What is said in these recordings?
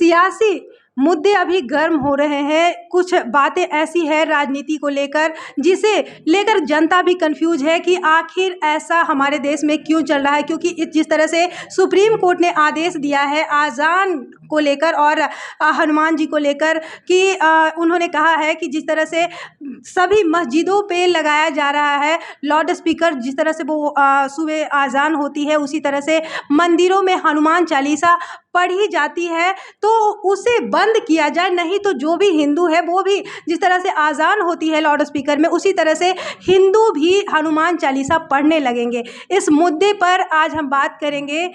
सियासी मुद्दे अभी गर्म हो रहे हैं। कुछ बातें ऐसी है राजनीति को लेकर जिसे लेकर जनता भी कंफ्यूज है कि आखिर ऐसा हमारे देश में क्यों चल रहा है, क्योंकि जिस तरह से सुप्रीम कोर्ट ने आदेश दिया है आज़ान को लेकर और हनुमान जी को लेकर कि उन्होंने कहा है कि जिस तरह से सभी मस्जिदों पे लगाया जा रहा है लाउड स्पीकर, जिस तरह से वो सुबह आज़ान होती है उसी तरह से मंदिरों में हनुमान चालीसा पढ़ी जाती है, तो उसे बंद किया जाए। नहीं तो जो भी हिंदू है वो भी जिस तरह से आज़ान होती है लाउड स्पीकर में उसी तरह से हिंदू भी हनुमान चालीसा पढ़ने लगेंगे। इस मुद्दे पर आज हम बात करेंगे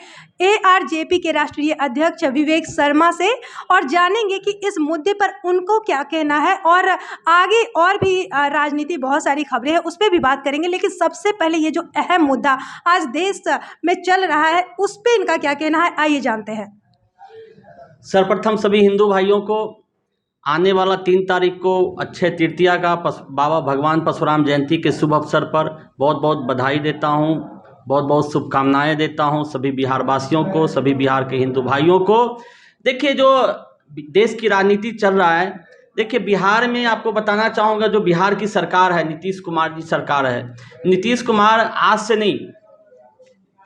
ARJP के राष्ट्रीय अध्यक्ष विवेक शर्मा से और जानेंगे कि इस मुद्दे पर उनको क्या कहना है, और आगे और भी राजनीति बहुत सारी खबरें हैं उस पर भी बात करेंगे। लेकिन सबसे पहले ये जो अहम मुद्दा आज देश में चल रहा है उस पर इनका क्या कहना है, आइए जानते हैं। सर्वप्रथम सभी हिंदू भाइयों को आने वाला 3 तारीख को अक्षय तृतीया का बाबा भगवान परशुराम जयंती के शुभ अवसर पर बहुत बहुत बधाई देता हूं, बहुत बहुत शुभकामनाएं देता हूं सभी बिहार वासियों को, सभी बिहार के हिंदू भाइयों को। देखिए जो देश की राजनीति चल रहा है, देखिए बिहार में आपको बताना चाहूँगा जो बिहार की सरकार है, नीतीश कुमार जी सरकार है। नीतीश कुमार आज से नहीं,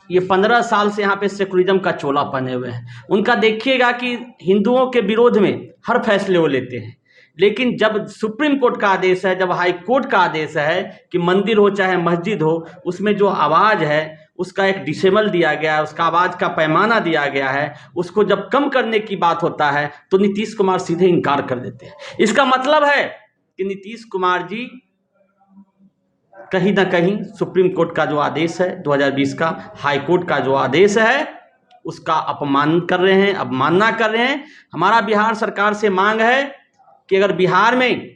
ये 15 साल से यहाँ पे सेकुलरिज्म का चोला पहने हुए हैं। उनका देखिएगा कि हिंदुओं के विरोध में हर फैसले वो लेते हैं, लेकिन जब सुप्रीम कोर्ट का आदेश है, जब हाई कोर्ट का आदेश है कि मंदिर हो चाहे मस्जिद हो, उसमें जो आवाज़ है उसका एक डिसेबल दिया गया है, उसका आवाज़ का पैमाना दिया गया है, उसको जब कम करने की बात होता है तो नीतीश कुमार सीधे इनकार कर देते हैं। इसका मतलब है कि नीतीश कुमार जी कहीं ना कहीं सुप्रीम कोर्ट का जो आदेश है 2020 का, हाई कोर्ट का जो आदेश है उसका अपमान कर रहे हैं, अवमानना कर रहे हैं। हमारा बिहार सरकार से मांग है कि अगर बिहार में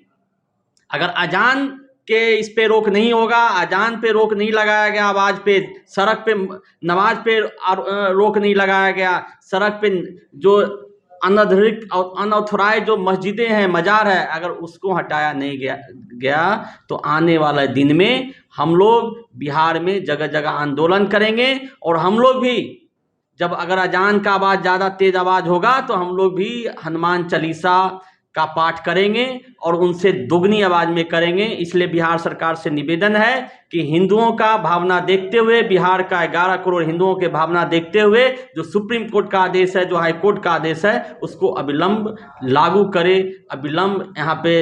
अगर अजान के इस पे रोक नहीं होगा, अजान पे रोक नहीं लगाया गया, आवाज़ पे, सड़क पे नमाज पे रोक नहीं लगाया गया, सड़क पे जो अनधिकृत और अनऑथोराइज जो मस्जिदें हैं, मजार है, अगर उसको हटाया नहीं गया तो आने वाले दिन में हम लोग बिहार में जगह जगह आंदोलन करेंगे। और हम लोग भी जब अगर अजान का आवाज़ ज़्यादा तेज आवाज़ होगा तो हम लोग भी हनुमान चालीसा का पाठ करेंगे और उनसे दुगनी आवाज़ में करेंगे। इसलिए बिहार सरकार से निवेदन है कि हिंदुओं का भावना देखते हुए, बिहार का 11 करोड़ हिंदुओं के भावना देखते हुए जो सुप्रीम कोर्ट का आदेश है, जो हाई कोर्ट का आदेश है, उसको अविलंब लागू करे, अविलंब यहाँ पे।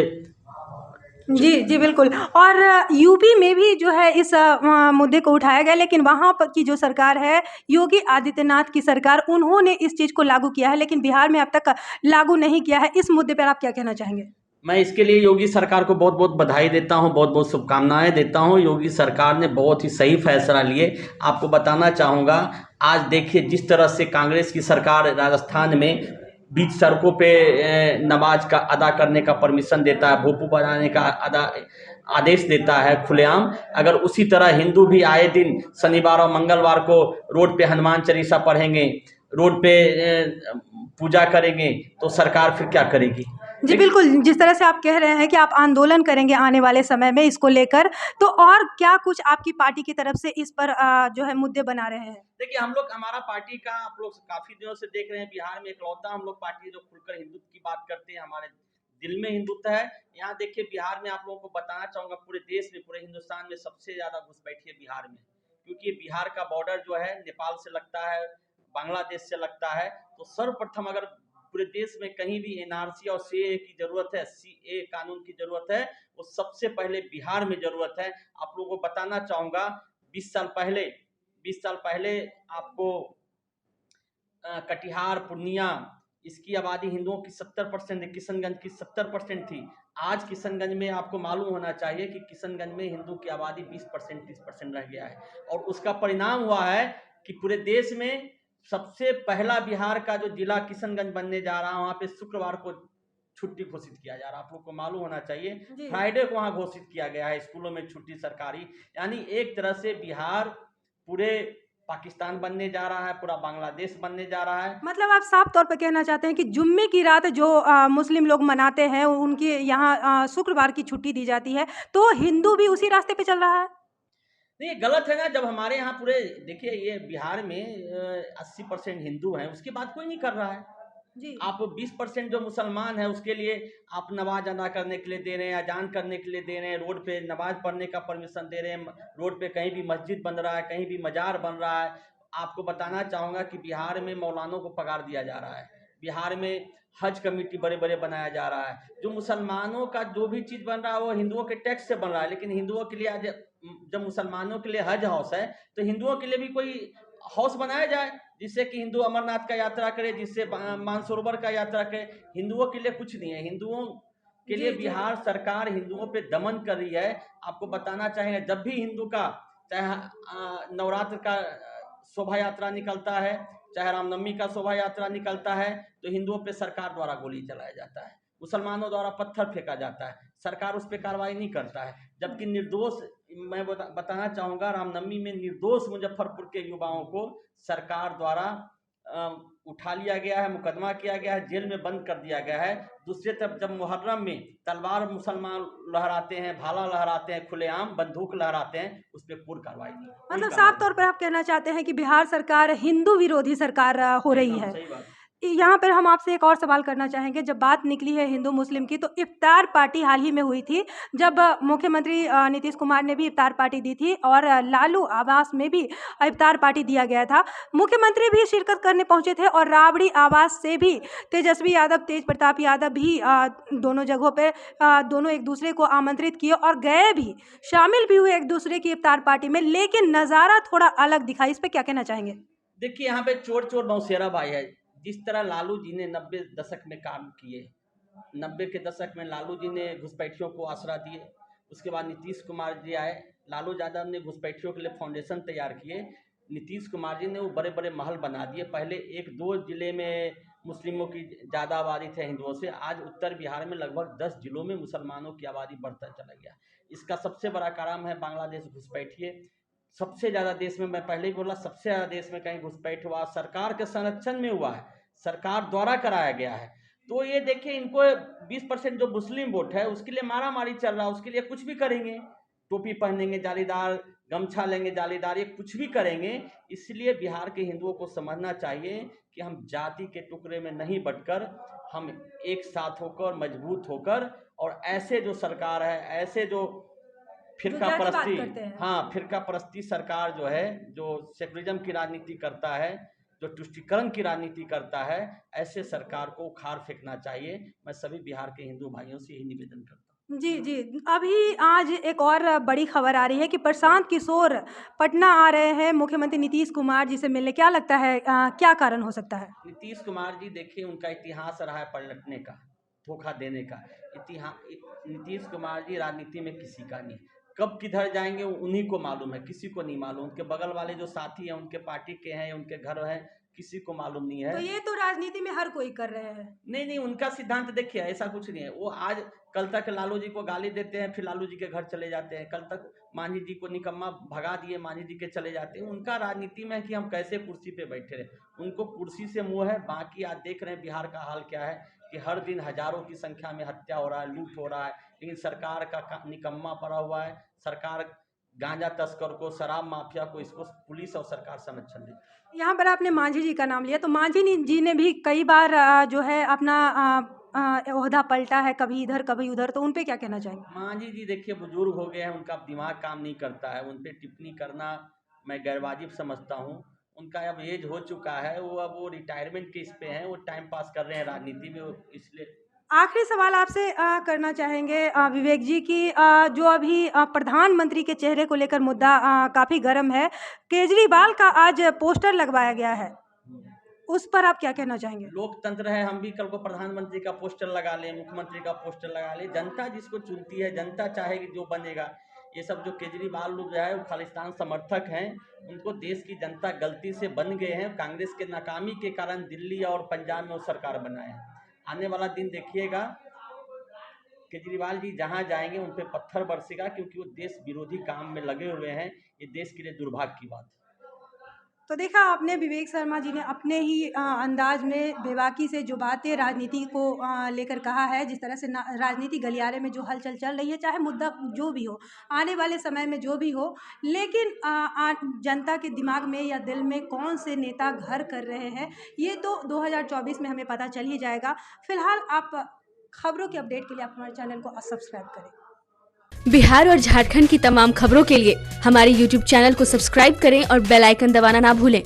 जी जी बिल्कुल। और यूपी में भी जो है इस मुद्दे को उठाया गया, लेकिन वहाँ पर की जो सरकार है योगी आदित्यनाथ की सरकार, उन्होंने इस चीज़ को लागू किया है, लेकिन बिहार में अब तक लागू नहीं किया है। इस मुद्दे पर आप क्या कहना चाहेंगे? मैं इसके लिए योगी सरकार को बहुत बहुत बधाई देता हूं, बहुत बहुत शुभकामनाएं देता हूं। योगी सरकार ने बहुत ही सही फैसला लिए। आपको बताना चाहूँगा, आज देखिए जिस तरह से कांग्रेस की सरकार राजस्थान में बीच सड़कों पे नमाज का अदा करने का परमिशन देता है, भोपू बनाने का आदेश देता है खुलेआम, अगर उसी तरह हिंदू भी आए दिन शनिवार और मंगलवार को रोड पे हनुमान चालीसा पढ़ेंगे, रोड पे पूजा करेंगे, तो सरकार फिर क्या करेगी? जी बिल्कुल, जिस तरह से आप कह रहे हैं कि आप आंदोलन करेंगे आने वाले समय में इसको लेकर, तो और क्या कुछ आपकी पार्टी की तरफ से इस पर जो है मुद्दे बना रहे हैं? देखिए हम लोग, हमारा पार्टी का आप लोग काफी दिनों से देख रहे हैं, बिहार में इकलौता हम लोग पार्टी जो खुलकर हिंदुत्व की बात करते हैं, हमारे दिल में हिंदुत्व है। यहाँ देखिए बिहार में आप लोगों को बताना चाहूँगा, पूरे देश में, पूरे हिंदुस्तान में सबसे ज़्यादा घुसपैठी है बिहार में, क्योंकि बिहार का बॉर्डर जो है नेपाल से लगता है, बांग्लादेश से लगता है। तो सर्वप्रथम अगर पूरे देश में कहीं भी NRC और CAA की जरूरत है, CAA कानून की जरूरत है, वो सबसे पहले बिहार में जरूरत है। आप लोगों को बताना चाहूँगा 20 साल पहले आपको कटिहार, पूर्णिया, इसकी आबादी हिंदुओं की 70%, किशनगंज की 70% थी। आज किशनगंज में आपको मालूम होना चाहिए कि किशनगंज में हिंदू की आबादी 20%, 30% रह गया है। और उसका परिणाम हुआ है कि पूरे देश में सबसे पहला बिहार का जो जिला किशनगंज बनने जा रहा है, वहाँ पे शुक्रवार को छुट्टी घोषित किया जा रहा है। आप लोग को मालूम होना चाहिए, फ्राइडे को वहाँ घोषित किया गया है, स्कूलों में छुट्टी सरकारी। यानी एक तरह से बिहार पूरे पाकिस्तान बनने जा रहा है, पूरा बांग्लादेश बनने जा रहा है। मतलब आप साफ तौर पर कहना चाहते हैं कि जुम्मे की रात जो मुस्लिम लोग मनाते हैं, उनके यहाँ शुक्रवार की छुट्टी दी जाती है, तो हिंदू भी उसी रास्ते पे चल रहा है? नहीं, गलत है ना। जब हमारे यहाँ पूरे, देखिए ये बिहार में 80% हिंदू हैं, उसकी बात कोई नहीं कर रहा है। जी आप 20% जो मुसलमान है उसके लिए आप नमाज अदा करने के लिए दे रहे हैं, अजान करने के लिए दे रहे हैं, रोड पे नमाज पढ़ने का परमिशन दे रहे हैं, रोड पे कहीं भी मस्जिद बन रहा है, कहीं भी मजार बन रहा है। आपको बताना चाहूँगा कि बिहार में मौलानों को पगार दिया जा रहा है, बिहार में हज कमेटी बड़े बड़े बनाया जा रहा है। जो मुसलमानों का जो भी चीज़ बन रहा है वो हिंदुओं के टैक्स से बन रहा है, लेकिन हिंदुओं के लिए आज जब मुसलमानों के लिए हज हाउस है तो हिंदुओं के लिए भी कोई हाउस बनाया जाए जिससे कि हिंदू अमरनाथ का यात्रा करे, जिससे मानसरोवर का यात्रा करे। हिंदुओं के लिए कुछ नहीं है, हिंदुओं के लिए जी जी बिहार सरकार हिंदुओं पे दमन कर रही है। आपको बताना चाहेंगे जब भी हिंदू का चाहे नवरात्र का शोभा यात्रा निकलता है, चाहे रामनवमी का शोभा यात्रा निकलता है, तो हिंदुओं पे सरकार द्वारा गोली चलाया जाता है, मुसलमानों द्वारा पत्थर फेंका जाता है, सरकार उस पर कार्रवाई नहीं करता है। जबकि निर्दोष, मैं बताना चाहूँगा, रामनवमी में निर्दोष मुजफ्फरपुर के युवाओं को सरकार द्वारा उठा लिया गया है, मुकदमा किया गया है, जेल में बंद कर दिया गया है। दूसरी तरफ जब मुहर्रम में तलवार मुसलमान लहराते हैं, भाला लहराते हैं, खुलेआम बंदूक लहराते हैं, उस पर पूर्ण कार्रवाई नहीं, कोई मतलब कार्रवाई साफ तौर पर नहीं। आप कहना चाहते हैं कि बिहार सरकार हिंदू विरोधी सरकार हो रही एकदम है। सही बात। यहाँ पर हम आपसे एक और सवाल करना चाहेंगे, जब बात निकली है हिंदू मुस्लिम की, तो इफ्तार पार्टी हाल ही में हुई थी, जब मुख्यमंत्री नीतीश कुमार ने भी इफ्तार पार्टी दी थी और लालू आवास में भी इफ्तार पार्टी दिया गया था। मुख्यमंत्री भी शिरकत करने पहुंचे थे और राबड़ी आवास से भी तेजस्वी यादव, तेज प्रताप यादव भी दोनों जगहों पे दोनों एक दूसरे को आमंत्रित किए और गए भी, शामिल भी हुए एक दूसरे की इफ्तार पार्टी में, लेकिन नज़ारा थोड़ा अलग दिखा। इस पर क्या कहना चाहेंगे? देखिए यहाँ पे चोर चोर नौसेरा भाई है। जिस तरह लालू जी ने 90 दशक में काम किए, 90 के दशक में लालू जी ने घुसपैठियों को आसरा दिए, उसके बाद नीतीश कुमार जी आए, लालू यादव ने घुसपैठियों के लिए फाउंडेशन तैयार किए, नीतीश कुमार जी ने वो बड़े बड़े महल बना दिए। पहले एक दो जिले में मुस्लिमों की ज़्यादा आबादी थे हिंदुओं से, आज उत्तर बिहार में लगभग 10 जिलों में मुसलमानों की आबादी बढ़ता चला गया। इसका सबसे बड़ा कारण है बांग्लादेश घुसपैठिए। सबसे ज़्यादा देश में, मैं पहले ही बोला, सबसे ज़्यादा देश में कहीं घुसपैठ हुआ सरकार के संरक्षण में हुआ है, सरकार द्वारा कराया गया है। तो ये देखिए, इनको 20% जो मुस्लिम वोट है उसके लिए मारा मारी चल रहा है, उसके लिए कुछ भी करेंगे, टोपी पहनेंगे जालीदार, गमछा लेंगे जालीदार, ये कुछ भी करेंगे। इसलिए बिहार के हिंदुओं को समझना चाहिए कि हम जाति के टुकड़े में नहीं बटकर हम एक साथ होकर, मजबूत होकर, और ऐसे जो सरकार है, ऐसे जो जो फिरका जातिवाद परस्ती, करते हैं। हाँ, फिरका परस्ती सरकार जो है, जो सेकुलरिज्म की राजनीति करता है, जो तुष्टीकरण की राजनीति करता है, ऐसे सरकार को उखाड़ फेंकना चाहिए। मैं सभी बिहार के हिंदू भाइयों से यही निवेदन करता हूँ। जी, जी। अभी आज एक और बड़ी खबर आ रही है कि प्रशांत किशोर पटना आ रहे हैं मुख्यमंत्री नीतीश कुमार जी से मिलने। क्या लगता है क्या कारण हो सकता है? नीतीश कुमार जी, देखिए, उनका इतिहास रहा है पलटने का, धोखा देने का इतिहास। नीतीश कुमार जी राजनीति में किसी का नहीं, कब किधर जाएंगे वो उन्हीं को मालूम है, किसी को नहीं मालूम। उनके बगल वाले जो साथी हैं, उनके पार्टी के हैं, उनके घर हैं, किसी को मालूम नहीं तो है। ये तो राजनीति में हर कोई कर रहे हैं। नहीं नहीं, उनका सिद्धांत देखिए, ऐसा कुछ नहीं है। वो आज कल तक लालू जी को गाली देते हैं, फिर लालू जी के घर चले जाते हैं, कल तक मांझी जी को निकम्मा भगा दिए, मांझी जी के चले जाते हैं। उनका राजनीति में है कि हम कैसे कुर्सी पे बैठे रहे, उनको कुर्सी से मुंह है। बाकी आज देख रहे हैं बिहार का हाल क्या है, कि हर दिन हजारों की संख्या में हत्या हो रहा है, लूट हो रहा है, लेकिन सरकार का निकम्मा पड़ा हुआ है। सरकार गांजा तस्कर को, शराब माफिया को, इसको पुलिस और सरकार संरक्षण देती है। यहाँ पर आपने मांझी जी का नाम लिया, तो जी ने भी कई बार जो है अपना ओहदा पलटा है, कभी इधर कभी उधर, तो उन पे क्या कहना चाहेंगे? मांझी जी देखिए बुजुर्ग हो गए हैं, उनका दिमाग काम नहीं करता है, उन पे टिप्पणी करना मैं गैरवाजिब समझता हूँ। उनका अब एज हो चुका है, वो रिटायरमेंट के इस पे हैं, वो टाइम पास कर रहे हैं राजनीति में, इसलिए। आखिरी सवाल आपसे करना चाहेंगे विवेक जी की, जो अभी प्रधानमंत्री के चेहरे को लेकर मुद्दा काफ़ी गर्म है। केजरीवाल का आज पोस्टर लगवाया गया है, उस पर आप क्या कहना चाहेंगे? लोकतंत्र है, हम भी कल को प्रधानमंत्री का पोस्टर लगा लें, मुख्यमंत्री का पोस्टर लगा लें। जनता जिसको चुनती है, जनता चाहेगी जो बनेगा। ये सब जो केजरीवाल लोग जो है वो खालिस्तान समर्थक हैं, उनको देश की जनता गलती से बन गए हैं, कांग्रेस के नाकामी के कारण दिल्ली और पंजाब में वो सरकार बनाए हैं। आने वाला दिन देखिएगा, केजरीवाल जी जहाँ जाएंगे उन पर पत्थर बरसेगा, क्योंकि वो देश विरोधी काम में लगे हुए हैं। ये देश के लिए दुर्भाग्य की बात है। तो देखा आपने विवेक शर्मा जी ने अपने ही अंदाज में बेबाकी से जो बातें राजनीति को लेकर कहा है, जिस तरह से राजनीति गलियारे में जो हलचल चल रही है, चाहे मुद्दा जो भी हो, आने वाले समय में जो भी हो, लेकिन जनता के दिमाग में या दिल में कौन से नेता घर कर रहे हैं, ये तो 2024 में हमें पता चल ही जाएगा। फिलहाल आप खबरों के अपडेट के लिए आप हमारे चैनल को सब्सक्राइब करें। बिहार और झारखंड की तमाम खबरों के लिए हमारे YouTube चैनल को सब्सक्राइब करें और बेल आइकन दबाना ना भूलें।